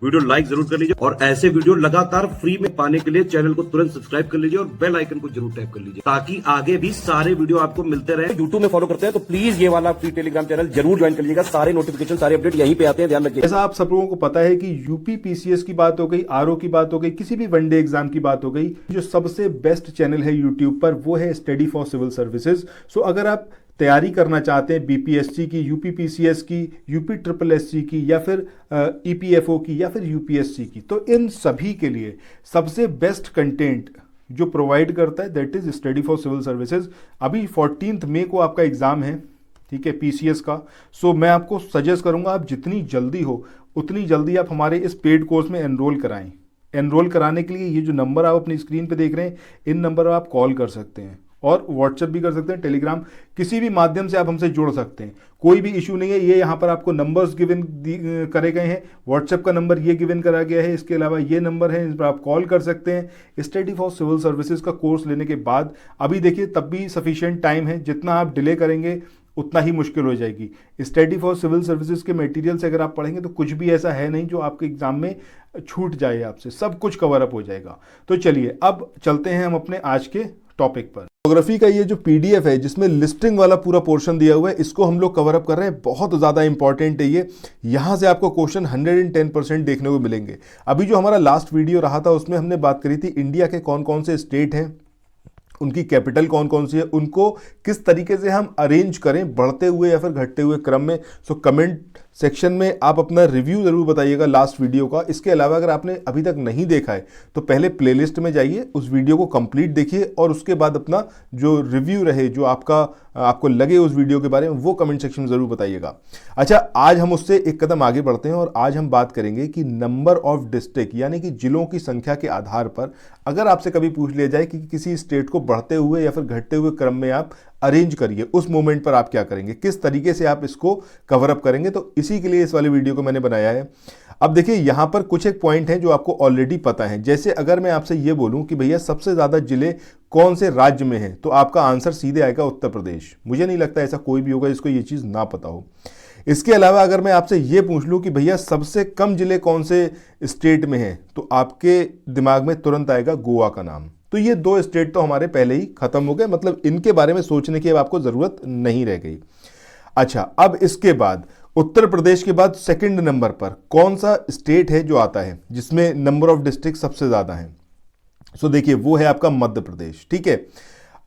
Video like जरूर कर लीजिए और ऐसे वीडियो लगातार फ्री में पाने के लिए चैनल को तुरंत सब्सक्राइब कर लीजिए और बेल आइकन को जरूर टैप कर लीजिए ताकि आगे भी सारे वीडियो आपको मिलते रहे। यूट्यूब में फॉलो करते हैं तो प्लीज ये वाला फ्री टेलीग्राम चैनल जरूर ज्वाइन कर लीजिएगा। सारे नोटिफिकेशन सारे अपडेट यहीं पे आते हैं, ध्यान रखिए। ऐसा आप सब लोगों को पता है कि यूपी पीसीएस की बात हो गई, आरओ की बात हो गई, किसी भी वनडे एग्जाम की बात हो गई, जो सबसे बेस्ट चैनल है यूट्यूब पर वो है स्टडी फॉर सिविल सर्विसेज। सो अगर आप तैयारी करना चाहते हैं बीपीएससी की, यूपी पीसीएस की, यूपी ट्रिपल एससी की या फिर ईपीएफओ की या फिर यूपीएससी की, तो इन सभी के लिए सबसे बेस्ट कंटेंट जो प्रोवाइड करता है that is study for civil services. अभी 14 मई को आपका एग्जाम है, ठीक है, पीसीएस का। सो मैं आपको सजेस्ट करूंगा आप जितनी जल्दी हो उतनी जल्दी आप हमारे इस पेड कोर्स में एनरोल कराएं। एनरोल कराने के लिए ये जो नंबर आप अपनी स्क्रीन पे देख रहे हैं, इन नंबर पर आप कॉल कर सकते हैं और व्हाट्सएप भी कर सकते हैं, टेलीग्राम, किसी भी माध्यम से आप हमसे जुड़ सकते हैं, कोई भी इशू नहीं है। ये यहाँ पर आपको नंबर्स गिवन करे गए हैं, व्हाट्सएप का नंबर ये गिवन करा गया है, इसके अलावा ये नंबर है, इस पर आप कॉल कर सकते हैं। स्टडी फॉर सिविल सर्विसेज का कोर्स लेने के बाद अभी देखिए तब भी सफिशिएंट टाइम है, जितना आप डिले करेंगे उतना ही मुश्किल हो जाएगी। स्टडी फॉर सिविल सर्विसेज के मटेरियल से अगर आप पढ़ेंगे तो कुछ भी ऐसा है नहीं जो आपके एग्जाम में छूट जाए, आपसे सब कुछ कवर अप हो जाएगा। तो चलिए अब चलते हैं हम अपने आज के टॉपिक पर। ज्योग्राफी का ये जो पीडीएफ है जिसमें लिस्टिंग वाला पूरा पोर्शन दिया हुआ है, इसको हम लोग कवर अप कर रहे हैं। बहुत ज़्यादा इंपॉर्टेंट है ये, यहाँ से आपको क्वेश्चन 110% देखने को मिलेंगे। अभी जो हमारा लास्ट वीडियो रहा था उसमें हमने बात करी थी इंडिया के कौन कौन से स्टेट हैं, उनकी कैपिटल कौन कौन सी है, उनको किस तरीके से हम अरेंज करें बढ़ते हुए या फिर घटते हुए क्रम में। सो कमेंट सेक्शन में आप अपना रिव्यू ज़रूर बताइएगा लास्ट वीडियो का। इसके अलावा अगर आपने अभी तक नहीं देखा है तो पहले प्लेलिस्ट में जाइए, उस वीडियो को कंप्लीट देखिए और उसके बाद अपना जो रिव्यू रहे, जो आपको लगे उस वीडियो के बारे में, वो कमेंट सेक्शन में ज़रूर बताइएगा। अच्छा, आज हम उससे एक कदम आगे बढ़ते हैं और आज हम बात करेंगे कि नंबर ऑफ डिस्ट्रिक्ट यानी कि जिलों की संख्या के आधार पर अगर आपसे कभी पूछ लिया जाए कि किसी स्टेट को बढ़ते हुए या फिर घटते हुए क्रम में आप अरेंज करिए, उस मोमेंट पर आप क्या करेंगे, किस तरीके से आप इसको कवर अप करेंगे। तो इसी के लिए इस वाले वीडियो को मैंने बनाया है। अब देखिए यहाँ पर कुछ एक पॉइंट हैं जो आपको ऑलरेडी पता है। जैसे अगर मैं आपसे ये बोलूं कि भैया सबसे ज़्यादा जिले कौन से राज्य में हैं, तो आपका आंसर सीधे आएगा उत्तर प्रदेश। मुझे नहीं लगता ऐसा कोई भी होगा जिसको ये चीज़ ना पता हो। इसके अलावा अगर मैं आपसे ये पूछ लूँ कि भैया सबसे कम जिले कौन से स्टेट में हैं, तो आपके दिमाग में तुरंत आएगा गोवा का नाम। तो ये दो स्टेट तो हमारे पहले ही खत्म हो गए, मतलब इनके बारे में सोचने की अब आपको ज़रूरत नहीं रह गई। अच्छा, अब इसके बाद उत्तर प्रदेश के बाद सेकंड नंबर पर कौन सा स्टेट है जो आता है जिसमें नंबर ऑफ डिस्ट्रिक्ट सबसे ज़्यादा हैं। सो देखिए वो है आपका मध्य प्रदेश, ठीक है।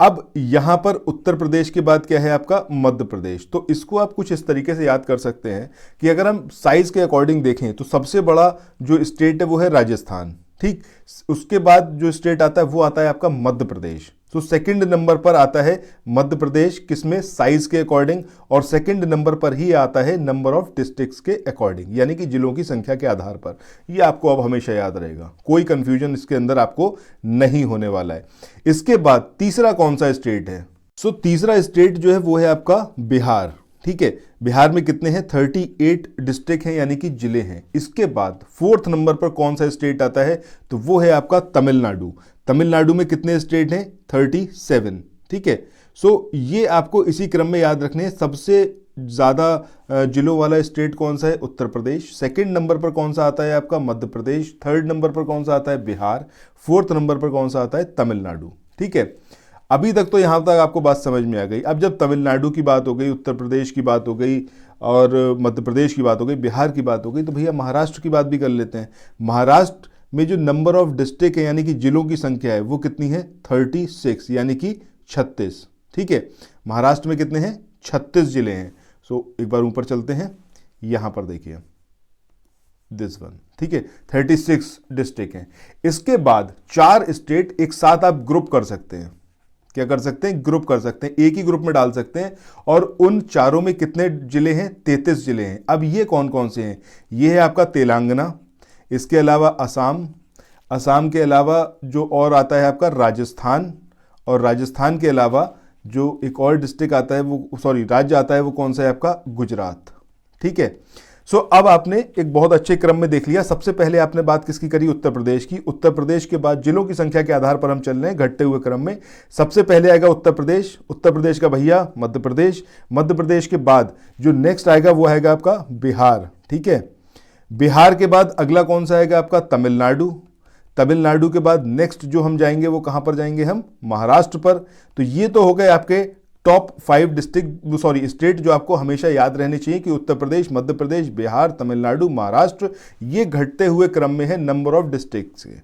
अब यहां पर उत्तर प्रदेश के बाद क्या है आपका मध्य प्रदेश। तो इसको आप कुछ इस तरीके से याद कर सकते हैं कि अगर हम साइज के अकॉर्डिंग देखें तो सबसे बड़ा जो स्टेट है वो है राजस्थान, ठीक। उसके बाद जो स्टेट आता है वो आता है आपका मध्य प्रदेश। तो सेकंड नंबर पर आता है मध्य प्रदेश, किसमें, साइज के अकॉर्डिंग, और सेकंड नंबर पर ही आता है नंबर ऑफ डिस्ट्रिक्ट्स के अकॉर्डिंग, यानी कि जिलों की संख्या के आधार पर। ये आपको अब हमेशा याद रहेगा, कोई कंफ्यूजन इसके अंदर आपको नहीं होने वाला है। इसके बाद तीसरा कौन सा स्टेट है। सो तीसरा स्टेट जो है वो है आपका बिहार, ठीक है। बिहार में कितने हैं, 38 डिस्ट्रिक्ट हैं यानी कि जिले हैं। इसके बाद फोर्थ नंबर पर कौन सा स्टेट आता है, तो वो है आपका तमिलनाडु। तमिलनाडु में कितने स्टेट हैं, 37, ठीक है। सो ये आपको इसी क्रम में याद रखने हैं। सबसे ज़्यादा जिलों वाला स्टेट कौन सा है, उत्तर प्रदेश। सेकंड नंबर पर कौन सा आता है आपका मध्य प्रदेश। थर्ड नंबर पर कौन सा आता है, बिहार। फोर्थ नंबर पर कौन सा आता है, तमिलनाडु, ठीक है। अभी तक तो यहाँ तक आपको बात समझ में आ गई। अब जब तमिलनाडु की बात हो गई, उत्तर प्रदेश की बात हो गई और मध्य प्रदेश की बात हो गई, बिहार की बात हो गई, तो भैया महाराष्ट्र की बात भी कर लेते हैं। महाराष्ट्र में जो नंबर ऑफ डिस्ट्रिक्ट है यानी कि जिलों की संख्या है वो कितनी है, 36 यानी कि 36, ठीक है। महाराष्ट्र में कितने हैं, 36 जिले हैं। सो एक बार ऊपर चलते हैं, यहाँ पर देखिए दिस वन, ठीक है, 36 डिस्ट्रिक्ट हैं। इसके बाद 4 स्टेट एक साथ आप ग्रुप कर सकते हैं। क्या कर सकते हैं, ग्रुप कर सकते हैं, एक ही ग्रुप में डाल सकते हैं। और उन चारों में कितने जिले हैं, 33 जिले हैं। अब ये कौन कौन से हैं, ये है आपका तेलंगाना, इसके अलावा असम, असम के अलावा जो और आता है आपका राजस्थान, और राजस्थान के अलावा जो एक और डिस्ट्रिक्ट आता है वो, सॉरी, राज्य आता है वो कौन सा है आपका, गुजरात, ठीक है। सो अब आपने एक बहुत अच्छे क्रम में देख लिया। सबसे पहले आपने बात किसकी करी, उत्तर प्रदेश की। उत्तर प्रदेश के बाद जिलों की संख्या के आधार पर हम चल रहे हैं घटते हुए क्रम में। सबसे पहले आएगा उत्तर प्रदेश, उत्तर प्रदेश का भैया मध्य प्रदेश, मध्य प्रदेश के बाद जो नेक्स्ट आएगा वो आएगा आपका बिहार, ठीक है। बिहार के बाद अगला कौन सा आएगा आपका? तमिलनाडु। तमिलनाडु के बाद नेक्स्ट जो हम जाएंगे वो कहां पर जाएंगे हम? महाराष्ट्र पर। तो ये तो हो गए आपके टॉप 5 स्टेट जो आपको हमेशा याद रहने चाहिए कि उत्तर प्रदेश, मध्य प्रदेश, बिहार, तमिलनाडु, महाराष्ट्र, ये घटते हुए क्रम में है नंबर ऑफ डिस्ट्रिक्ट्स के।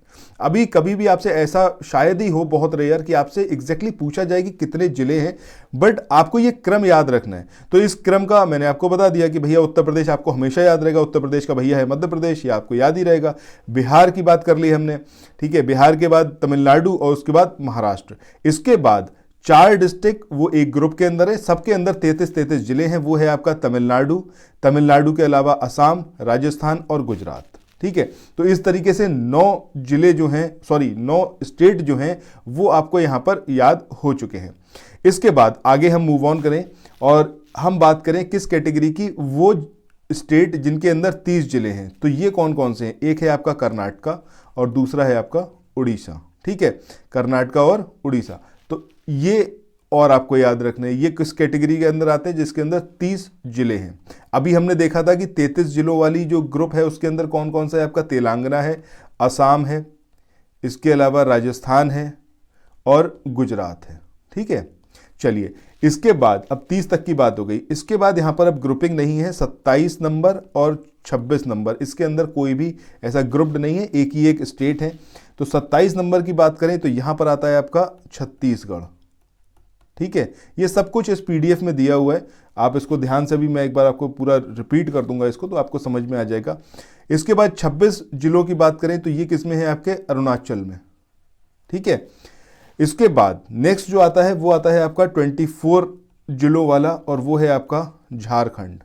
अभी कभी भी आपसे ऐसा शायद ही हो, बहुत रेयर, कि आपसे एग्जैक्टली पूछा जाए कि कितने जिले हैं, बट आपको ये क्रम याद रखना है। तो इस क्रम का मैंने आपको बता दिया कि भैया उत्तर प्रदेश आपको हमेशा याद रहेगा, उत्तर प्रदेश का भैया है मध्य प्रदेश, ये आपको याद ही रहेगा। बिहार की बात कर ली हमने, ठीक है, बिहार के बाद तमिलनाडु और उसके बाद महाराष्ट्र। इसके बाद 4 डिस्ट्रिक्ट वो एक ग्रुप के अंदर है, सबके अंदर 33 जिले हैं, वो है आपका तमिलनाडु, तमिलनाडु के अलावा असम, राजस्थान और गुजरात। ठीक है, तो इस तरीके से 9 जिले जो हैं, 9 स्टेट जो हैं वो आपको यहां पर याद हो चुके हैं। इसके बाद आगे हम मूव ऑन करें और हम बात करें किस कैटेगरी की? वो स्टेट जिनके अंदर 30 जिले हैं। तो ये कौन कौन से हैं? एक है आपका कर्नाटका और दूसरा है आपका उड़ीसा। ठीक है, कर्नाटका और उड़ीसा। तो ये और आपको याद रखना है ये किस कैटेगरी के अंदर आते हैं? जिसके अंदर 30 जिले हैं। अभी हमने देखा था कि 33 जिलों वाली जो ग्रुप है उसके अंदर कौन कौन सा है आपका? तेलंगाना है, असम है, इसके अलावा राजस्थान है और गुजरात है। ठीक है, चलिए इसके बाद अब 30 तक की बात हो गई। इसके बाद यहाँ पर अब ग्रुपिंग नहीं है, 27 नंबर और 26 नंबर, इसके अंदर कोई भी ऐसा ग्रुप्ड नहीं है, एक ही एक स्टेट है। तो 27 नंबर की बात करें तो यहाँ पर आता है आपका छत्तीसगढ़। ठीक है, ये सब कुछ इस पीडीएफ में दिया हुआ है, आप इसको ध्यान से भी, मैं एक बार आपको पूरा रिपीट कर दूंगा इसको तो आपको समझ में आ जाएगा। इसके बाद 26 जिलों की बात करें तो ये किस में है आपके? अरुणाचल में। ठीक है, इसके बाद नेक्स्ट जो आता है वो आता है आपका 24 जिलों वाला और वो है आपका झारखंड।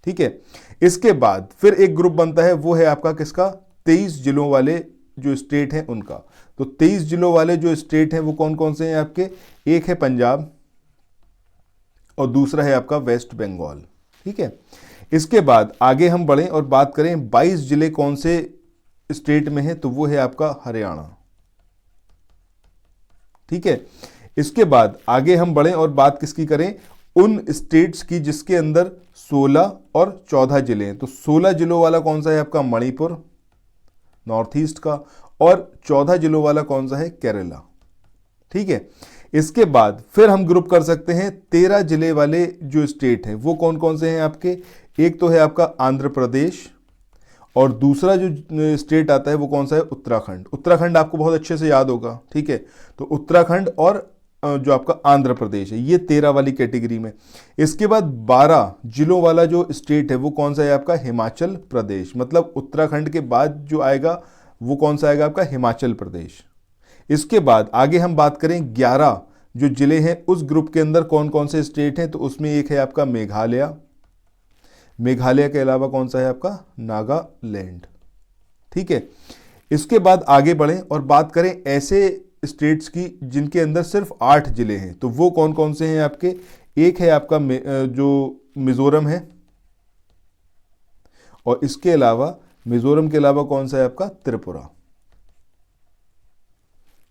ठीक है, इसके बाद फिर एक ग्रुप बनता है, वो है आपका किसका? 23 जिलों वाले जो स्टेट हैं उनका। तो 23 जिलों वाले जो स्टेट हैं वो कौन कौन से हैं आपके? एक है पंजाब और दूसरा है आपका वेस्ट बंगाल। ठीक है, इसके बाद आगे हम बढ़ें और बात करें 22 जिले कौन से स्टेट में है? तो वो है आपका हरियाणा। ठीक है, इसके बाद आगे हम बढ़ें और बात किसकी करें? उन स्टेट्स की जिसके अंदर 16 और 14 जिले हैं। तो 16 जिलों वाला कौन सा है आपका? मणिपुर, नॉर्थ ईस्ट का, और 14 जिलों वाला कौन सा है? केरला। ठीक है, इसके बाद फिर हम ग्रुप कर सकते हैं 13 जिले वाले जो स्टेट हैं वो कौन कौन से हैं आपके? एक तो है आपका आंध्र प्रदेश और दूसरा जो स्टेट आता है वो कौन सा है? उत्तराखंड। उत्तराखंड आपको बहुत अच्छे से याद होगा। ठीक है, तो उत्तराखंड और जो आपका आंध्र प्रदेश है ये 13 वाली कैटेगरी में। इसके बाद 12 जिलों वाला जो स्टेट है वो कौन सा है आपका? हिमाचल प्रदेश। मतलब उत्तराखंड के बाद जो आएगा वो कौन सा आएगा आपका? हिमाचल प्रदेश। इसके बाद आगे हम बात करें 11 जो जिले हैं उस ग्रुप के अंदर कौन कौन से स्टेट हैं? तो उसमें एक है आपका मेघालय, मेघालय के अलावा कौन सा है आपका? नागालैंड। ठीक है, इसके बाद आगे बढ़ें और बात करें ऐसे स्टेट्स की जिनके अंदर सिर्फ 8 जिले हैं। तो वो कौन कौन से हैं आपके? एक है आपका जो मिजोरम है और इसके अलावा मिजोरम के अलावा कौन सा है आपका? त्रिपुरा।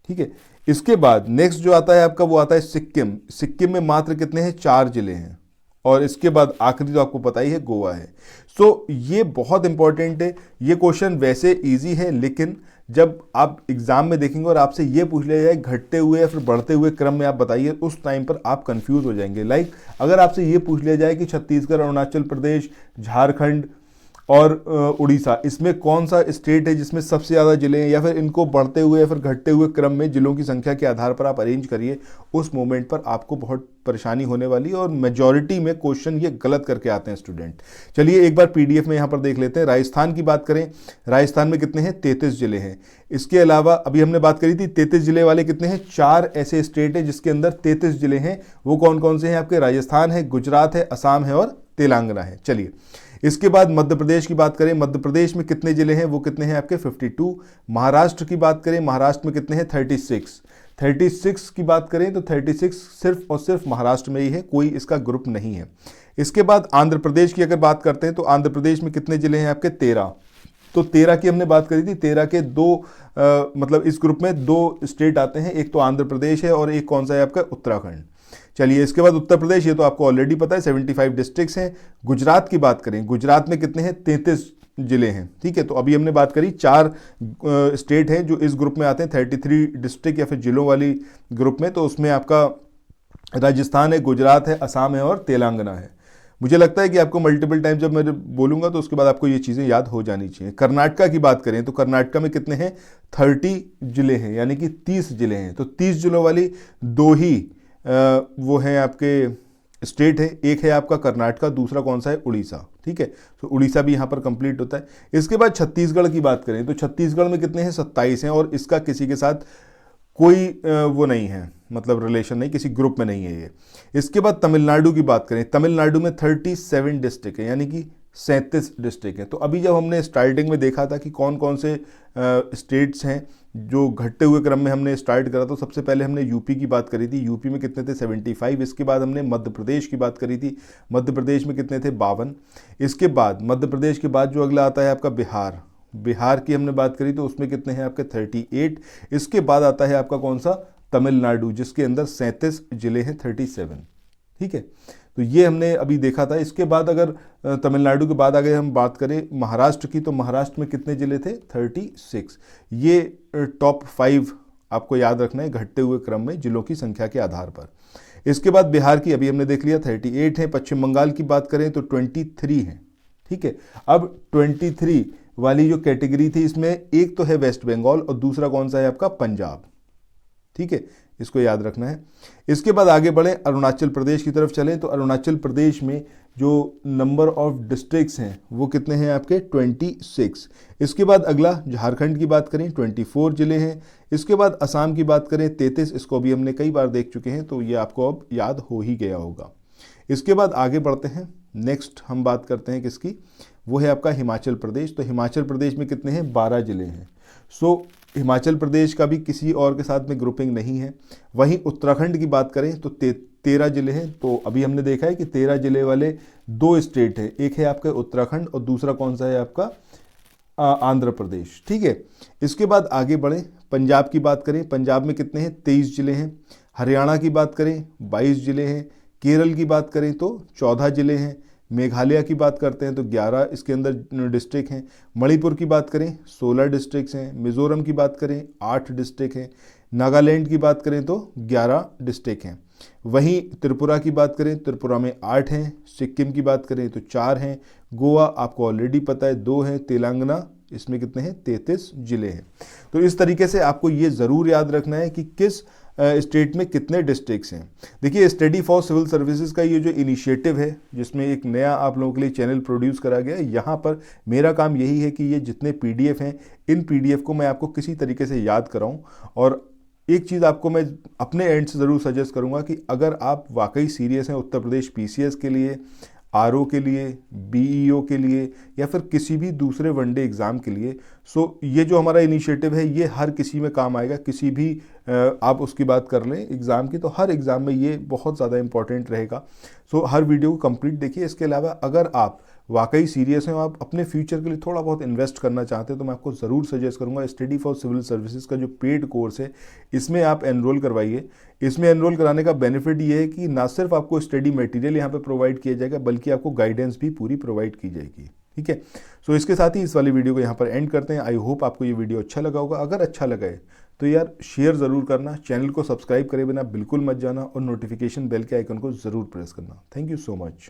ठीक है, इसके बाद नेक्स्ट जो आता है आपका वो आता है सिक्किम। सिक्किम में मात्र कितने हैं? 4 जिले हैं। और इसके बाद आखिरी तो आपको पता ही है गोवा है। सो ये बहुत इंपॉर्टेंट है। ये क्वेश्चन वैसे इजी है लेकिन जब आप एग्जाम में देखेंगे और आपसे ये पूछ लिया जाए घटते हुए या फिर बढ़ते हुए क्रम में आप बताइए, उस टाइम पर आप कंफ्यूज हो जाएंगे। लाइक अगर आपसे ये पूछ लिया जाए कि छत्तीसगढ़, अरुणाचल प्रदेश, झारखंड और उड़ीसा, इसमें कौन सा स्टेट है जिसमें सबसे ज़्यादा जिले हैं, या फिर इनको बढ़ते हुए या फिर घटते हुए क्रम में जिलों की संख्या के आधार पर आप अरेंज करिए, उस मोमेंट पर आपको बहुत परेशानी होने वाली है और मेजॉरिटी में क्वेश्चन ये गलत करके आते हैं स्टूडेंट। चलिए एक बार पीडीएफ में यहाँ पर देख लेते हैं। राजस्थान की बात करें, राजस्थान में कितने हैं? 33 जिले हैं। इसके अलावा अभी हमने बात करी थी 33 जिले वाले कितने हैं? 4 ऐसे स्टेट हैं जिसके अंदर 33 जिले हैं। वो कौन कौन से हैं आपके? राजस्थान है, गुजरात है, असम है और तेलंगाना है। चलिए इसके बाद मध्य प्रदेश की बात करें, मध्य प्रदेश में कितने जिले हैं? वो कितने हैं आपके? 52। महाराष्ट्र की बात करें, महाराष्ट्र में कितने हैं? 36 की बात करें तो 36 सिर्फ और सिर्फ महाराष्ट्र में ही है, कोई इसका ग्रुप नहीं है। इसके बाद आंध्र प्रदेश की अगर बात करते हैं तो आंध्र प्रदेश में कितने जिले हैं आपके? 13। तो 13 की हमने बात करी थी। 13 के मतलब इस ग्रुप में 2 स्टेट आते हैं, एक तो आंध्र प्रदेश है और एक कौन सा है आपका? उत्तराखंड। चलिए इसके बाद उत्तर प्रदेश, ये तो आपको ऑलरेडी पता है, 75 डिस्ट्रिक्ट्स हैं। गुजरात की बात करें, गुजरात में कितने हैं? 33 जिले हैं, ठीक है। तो अभी हमने बात करी 4 स्टेट हैं जो इस ग्रुप में आते हैं, 33 डिस्ट्रिक्ट या फिर जिलों वाली ग्रुप में। तो उसमें आपका राजस्थान है, गुजरात है, असम है और तेलंगाना है। मुझे लगता है कि आपको मल्टीपल टाइम जब मैं बोलूंगा तो उसके बाद आपको ये चीज़ें याद हो जानी चाहिए। कर्नाटका की बात करें तो कर्नाटका में कितने हैं, 30 जिले हैं, यानी कि 30 जिले हैं। तो 30 जिलों वाली 2 ही वो हैं आपके स्टेट है, एक है आपका कर्नाटका, दूसरा कौन सा है, उड़ीसा, ठीक है। तो उड़ीसा भी यहाँ पर कंप्लीट होता है। इसके बाद छत्तीसगढ़ की बात करें तो छत्तीसगढ़ में कितने हैं, 27 हैं, और इसका किसी के साथ कोई वो नहीं है, मतलब रिलेशन नहीं, किसी ग्रुप में नहीं है ये। इसके बाद तमिलनाडु की बात करें, तमिलनाडु में 37 डिस्ट्रिक्ट है, यानी कि 37 डिस्ट्रिक्ट है। तो अभी जब हमने स्टार्टिंग में देखा था कि कौन कौन से स्टेट्स हैं जो घटते हुए क्रम में हमने स्टार्ट करा, तो सबसे पहले हमने यूपी की बात करी थी, यूपी में कितने थे, 75। इसके बाद हमने मध्य प्रदेश की बात करी थी, मध्य प्रदेश में कितने थे, 52। इसके बाद मध्य प्रदेश के बाद जो अगला आता है आपका बिहार, बिहार की हमने बात करी तो उसमें कितने हैं आपके, 38। इसके बाद आता है आपका कौन सा, तमिलनाडु, जिसके अंदर 37 जिले हैं, 37, ठीक है। तो ये हमने अभी देखा था। इसके बाद अगर तमिलनाडु के बाद अगर हम बात करें महाराष्ट्र की, तो महाराष्ट्र में कितने जिले थे, 36। ये टॉप 5 आपको याद रखना है घटते हुए क्रम में जिलों की संख्या के आधार पर। इसके बाद बिहार की अभी हमने देख लिया, 38 है। पश्चिम बंगाल की बात करें तो 23 है, ठीक है। अब 23 वाली जो कैटेगरी थी, इसमें एक तो है वेस्ट बंगाल और दूसरा कौन सा है आपका, पंजाब, ठीक है, इसको याद रखना है। इसके बाद आगे बढ़े, अरुणाचल प्रदेश की तरफ चलें तो अरुणाचल प्रदेश में जो नंबर ऑफ डिस्ट्रिक्ट्स हैं वो कितने हैं आपके, 26। इसके बाद अगला झारखंड की बात करें, 24 जिले हैं। इसके बाद असम की बात करें, 33, इसको भी हमने कई बार देख चुके हैं, तो ये आपको अब याद हो ही गया होगा। इसके बाद आगे बढ़ते हैं, नेक्स्ट हम बात करते हैं किसकी, वो है आपका हिमाचल प्रदेश। तो हिमाचल प्रदेश में कितने हैं, 12 जिले हैं। सो हिमाचल प्रदेश का भी किसी और के साथ में ग्रुपिंग नहीं है। वहीं उत्तराखंड की बात करें तो 13 जिले हैं। तो अभी हमने देखा है कि 13 जिले वाले 2 स्टेट हैं, एक है आपका उत्तराखंड और दूसरा कौन सा है आपका, आंध्र प्रदेश, ठीक है। इसके बाद आगे बढ़े, पंजाब की बात करें, पंजाब में कितने हैं, 23 जिले हैं। हरियाणा की बात करें 22 जिले हैं। केरल की बात करें तो 14 जिले हैं। मेघालय की बात करते हैं तो 11 इसके अंदर डिस्ट्रिक्ट हैं। मणिपुर की बात करें 16 डिस्ट्रिक्ट्स हैं। मिजोरम की बात करें 8 डिस्ट्रिक्ट हैं। नागालैंड की बात करें तो 11 डिस्ट्रिक्ट हैं। वहीं त्रिपुरा की बात करें, त्रिपुरा में 8 हैं। सिक्किम की बात करें तो 4 हैं। गोवा आपको ऑलरेडी पता है 2 हैं। तेलंगाना, इसमें कितने हैं, 33 जिले हैं। तो इस तरीके से आपको ये ज़रूर याद रखना है कि किस स्टेट में कितने डिस्ट्रिक्ट्स हैं। देखिए, स्टडी फॉर सिविल सर्विसेज का ये जो इनिशिएटिव है, जिसमें एक नया आप लोगों के लिए चैनल प्रोड्यूस करा गया है, यहाँ पर मेरा काम यही है कि ये जितने PDF हैं, इन PDF को मैं आपको किसी तरीके से याद कराऊं। और एक चीज़ आपको मैं अपने एंड से ज़रूर सजेस्ट करूँगा कि अगर आप वाकई सीरियस हैं उत्तर प्रदेश PCS के लिए, RO के लिए, BEO के लिए, या फिर किसी भी दूसरे वनडे एग्ज़ाम के लिए, सो ये जो हमारा इनिशिएटिव है ये हर किसी में काम आएगा। किसी भी आप उसकी बात कर लें एग्ज़ाम की, तो हर एग्ज़ाम में ये बहुत ज़्यादा इंपॉर्टेंट रहेगा। सो हर वीडियो को कंप्लीट देखिए। इसके अलावा अगर आप वाकई सीरियस हैं, आप अपने फ्यूचर के लिए थोड़ा बहुत इन्वेस्ट करना चाहते हैं, तो मैं आपको ज़रूर सजेस्ट करूंगा स्टडी फॉर सिविल सर्विसेज का जो पेड कोर्स है, इसमें आप एनरोल करवाइए। इसमें एनरोल कराने का बेनिफिट ये है कि ना सिर्फ आपको स्टडी मटेरियल यहाँ पे प्रोवाइड किया जाएगा, बल्कि आपको गाइडेंस भी पूरी प्रोवाइड की जाएगी, ठीक है। सो इसके साथ ही इस वाली वीडियो को यहाँ पर एंड करते हैं। आई होप आपको ये वीडियो अच्छा लगा होगा। अगर अच्छा लगा है तो यार शेयर ज़रूर करना, चैनल को सब्सक्राइब करे बिना बिल्कुल मत जाना, और नोटिफिकेशन बेल के आइकन को ज़रूर प्रेस करना। Thank you so much.